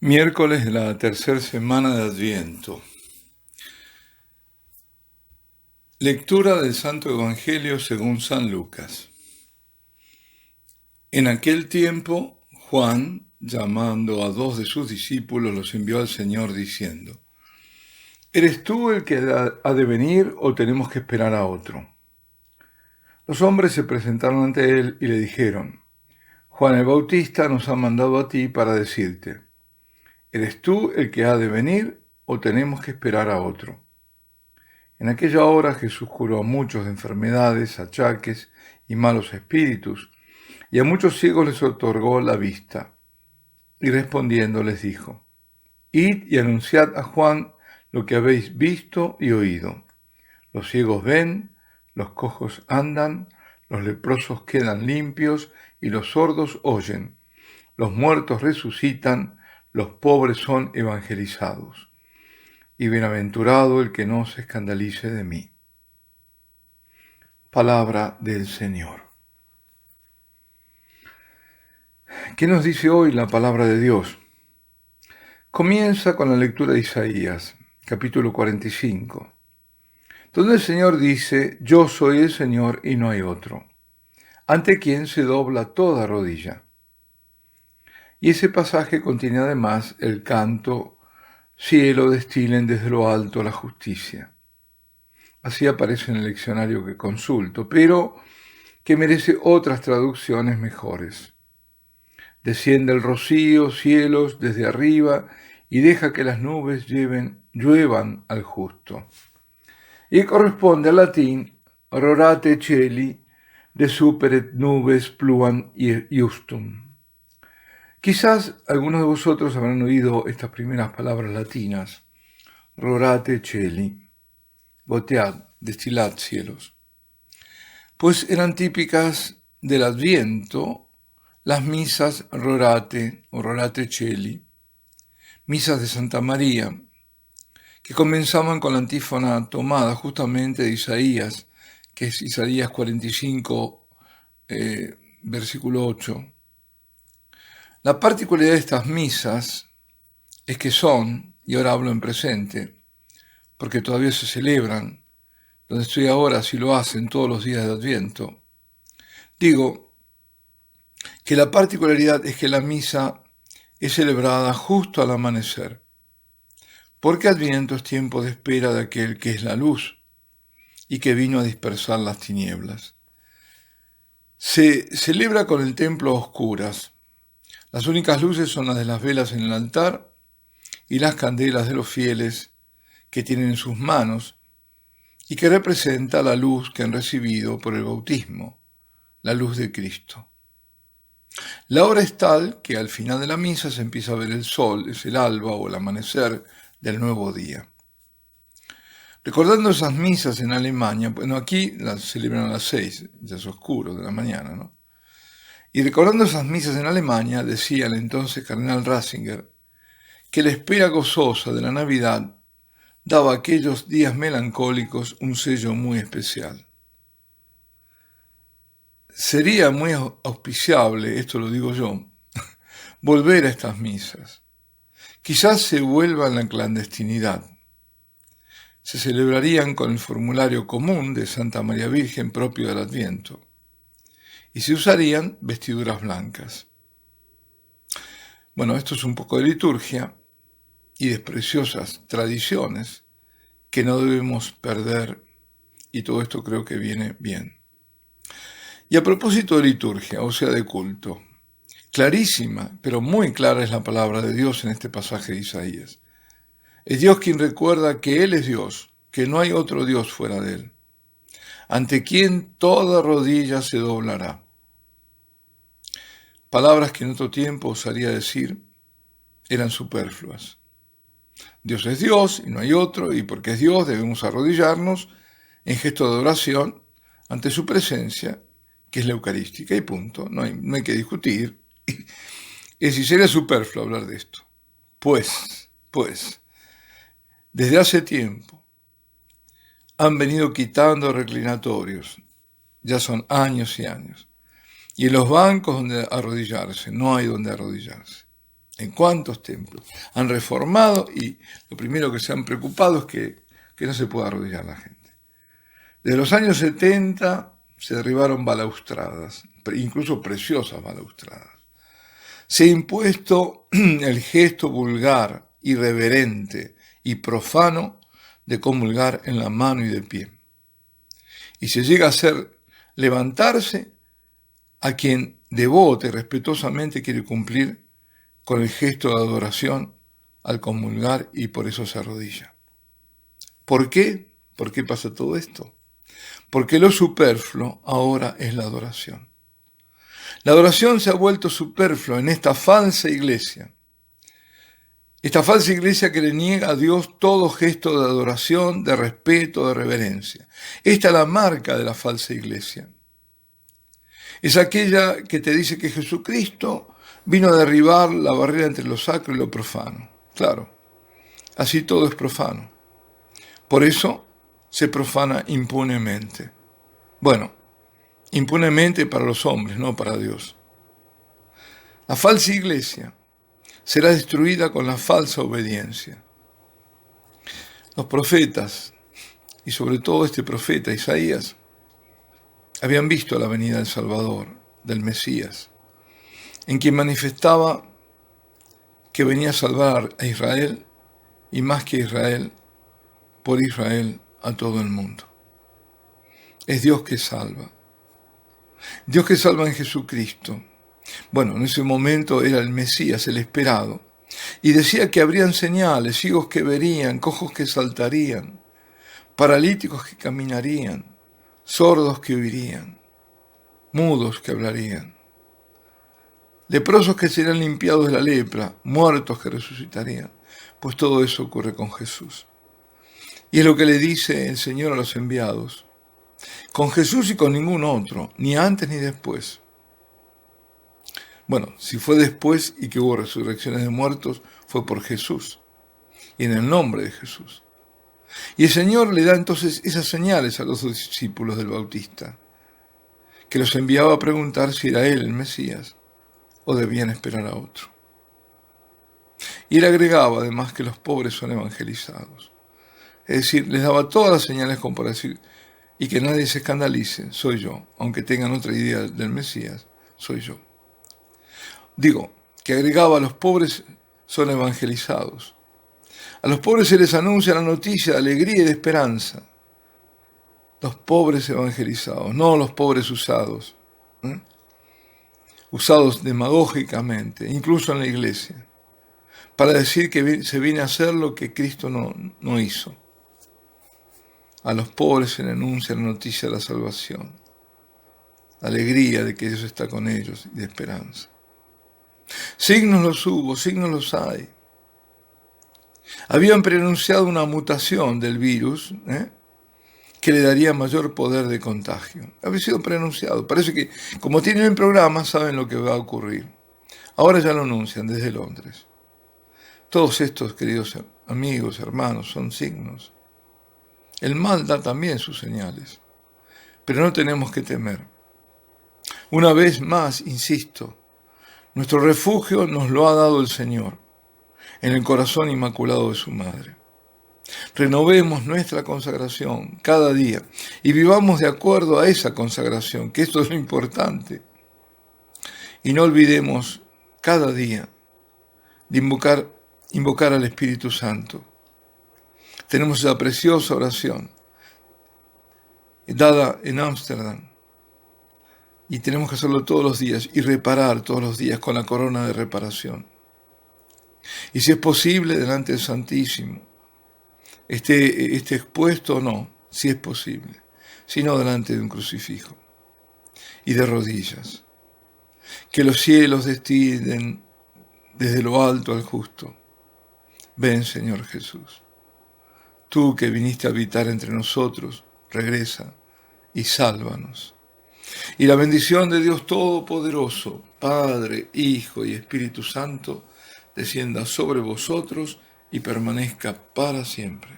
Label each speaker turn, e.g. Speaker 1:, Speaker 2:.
Speaker 1: Miércoles de la tercera semana de Adviento. Lectura del Santo Evangelio según San Lucas. En aquel tiempo, Juan, llamando a 2 de sus discípulos, los envió al Señor diciendo: ¿Eres tú el que ha de venir o tenemos que esperar a otro? Los hombres se presentaron ante él y le dijeron: Juan el Bautista nos ha mandado a ti para decirte: ¿eres tú el que ha de venir o tenemos que esperar a otro? En aquella hora Jesús curó a muchos de enfermedades, achaques y malos espíritus, y a muchos ciegos les otorgó la vista. Y respondiendo les dijo: Id y anunciad a Juan lo que habéis visto y oído. Los ciegos ven, los cojos andan, los leprosos quedan limpios y los sordos oyen. Los muertos resucitan, los pobres son evangelizados. Y bienaventurado el que no se escandalice de mí. Palabra del Señor. ¿Qué nos dice hoy la palabra de Dios? Comienza con la lectura de Isaías, capítulo 45, donde el Señor dice: Yo soy el Señor y no hay otro, ante quien se dobla toda rodilla. Y ese pasaje contiene además el canto: Cielo, destilen desde lo alto la justicia. Así aparece en el leccionario que consulto, pero que merece otras traducciones mejores. Desciende el rocío, cielos, desde arriba, y deja que las nubes lluevan al justo. Y corresponde al latín: Rorate celi, de superet nubes pluan iustum. Quizás algunos de vosotros habrán oído estas primeras palabras latinas: Rorate celi, gotead, destilad cielos, pues eran típicas del Adviento las misas Rorate o Rorate celi, misas de Santa María, que comenzaban con la antífona tomada justamente de Isaías, que es Isaías 45, versículo 8. La particularidad de estas misas es que son, y ahora hablo en presente, porque todavía se celebran, donde estoy ahora así lo hacen todos los días de Adviento. Digo que la particularidad es que la misa es celebrada justo al amanecer, porque Adviento es tiempo de espera de aquel que es la luz y que vino a dispersar las tinieblas. Se celebra con el templo a oscuras. Las únicas luces son las de las velas en el altar y las candelas de los fieles que tienen en sus manos y que representa la luz que han recibido por el bautismo, la luz de Cristo. La hora es tal que al final de la misa se empieza a ver el sol, es el alba o el amanecer del nuevo día. Recordando esas misas en Alemania, bueno, aquí las celebran a las 6, ya es oscuro de la mañana, ¿no? Y recordando esas misas en Alemania, decía el entonces cardenal Ratzinger que la espera gozosa de la Navidad daba a aquellos días melancólicos un sello muy especial. Sería muy auspiciable, esto lo digo yo, volver a estas misas. Quizás se vuelva en la clandestinidad. Se celebrarían con el formulario común de Santa María Virgen propio del Adviento, y se usarían vestiduras blancas. Bueno, esto es un poco de liturgia y de preciosas tradiciones que no debemos perder, y todo esto creo que viene bien. Y a propósito de liturgia, o sea de culto, clarísima, pero muy clara es la palabra de Dios en este pasaje de Isaías. Es Dios quien recuerda que Él es Dios, que no hay otro Dios fuera de Él, ante quien toda rodilla se doblará. Palabras que en otro tiempo osaría decir eran superfluas. Dios es Dios y no hay otro, y porque es Dios debemos arrodillarnos en gesto de oración ante su presencia, que es la eucarística, y punto, no hay que discutir. Es decir, sería superfluo hablar de esto. Pues, desde hace tiempo han venido quitando reclinatorios, ya son años y años, y en los bancos donde arrodillarse, no hay donde arrodillarse. ¿En cuántos templos? Han reformado y lo primero que se han preocupado es que no se pueda arrodillar la gente. Desde los años 70 se derribaron balaustradas, incluso preciosas balaustradas. Se ha impuesto el gesto vulgar, irreverente y profano de comulgar en la mano y de pie. Y se llega a hacer levantarse a quien devote y respetuosamente quiere cumplir con el gesto de adoración al comulgar y por eso se arrodilla. ¿Por qué? ¿Por qué pasa todo esto? Porque lo superfluo ahora es la adoración. La adoración se ha vuelto superflua en esta falsa iglesia. Esta falsa iglesia que le niega a Dios todo gesto de adoración, de respeto, de reverencia. Esta es la marca de la falsa iglesia. Es aquella que te dice que Jesucristo vino a derribar la barrera entre lo sacro y lo profano. Claro, así todo es profano. Por eso se profana impunemente. Bueno, impunemente para los hombres, no para Dios. La falsa iglesia será destruida con la falsa obediencia. Los profetas, y sobre todo este profeta Isaías, habían visto la venida del Salvador, del Mesías, en quien manifestaba que venía a salvar a Israel y más que a Israel, por Israel a todo el mundo. Es Dios que salva. Dios que salva en Jesucristo. Bueno, en ese momento era el Mesías, el esperado. Y decía que habrían señales, ciegos que verían, cojos que saltarían, paralíticos que caminarían, sordos que oirían, mudos que hablarían, leprosos que serían limpiados de la lepra, muertos que resucitarían. Pues todo eso ocurre con Jesús. Y es lo que le dice el Señor a los enviados. Con Jesús y con ningún otro, ni antes ni después. Bueno, si fue después y que hubo resurrecciones de muertos, fue por Jesús y en el nombre de Jesús. Y el Señor le da entonces esas señales a los discípulos del Bautista, que los enviaba a preguntar si era él el Mesías o debían esperar a otro. Y él agregaba además que los pobres son evangelizados. Es decir, les daba todas las señales como para decir, y que nadie se escandalice, soy yo, aunque tengan otra idea del Mesías, soy yo. Digo, que agregaba, los pobres son evangelizados. A los pobres se les anuncia la noticia de alegría y de esperanza. Los pobres evangelizados, no los pobres usados. Usados demagógicamente, incluso en la iglesia, para decir que se viene a hacer lo que Cristo no hizo. A los pobres se les anuncia la noticia de la salvación, la alegría de que Dios está con ellos y de esperanza. Signos los hubo, signos los hay. Habían preanunciado una mutación del virus, que le daría mayor poder de contagio. Había sido preanunciado. Parece que, como tienen el programa, saben lo que va a ocurrir. Ahora ya lo anuncian desde Londres. Todos estos, queridos amigos, hermanos, son signos. El mal da también sus señales, pero no tenemos que temer. Una vez más, insisto, nuestro refugio nos lo ha dado el Señor, en el corazón inmaculado de su Madre. Renovemos nuestra consagración cada día y vivamos de acuerdo a esa consagración, que esto es lo importante. Y no olvidemos cada día de invocar al Espíritu Santo. Tenemos esa preciosa oración dada en Ámsterdam y tenemos que hacerlo todos los días y reparar todos los días con la corona de reparación. Y si es posible, delante del Santísimo, esté expuesto o no, si es posible, sino delante de un crucifijo y de rodillas. Que los cielos descienden desde lo alto al justo. Ven, Señor Jesús. Tú que viniste a habitar entre nosotros, regresa y sálvanos. Y la bendición de Dios Todopoderoso, Padre, Hijo y Espíritu Santo, descienda sobre vosotros y permanezca para siempre.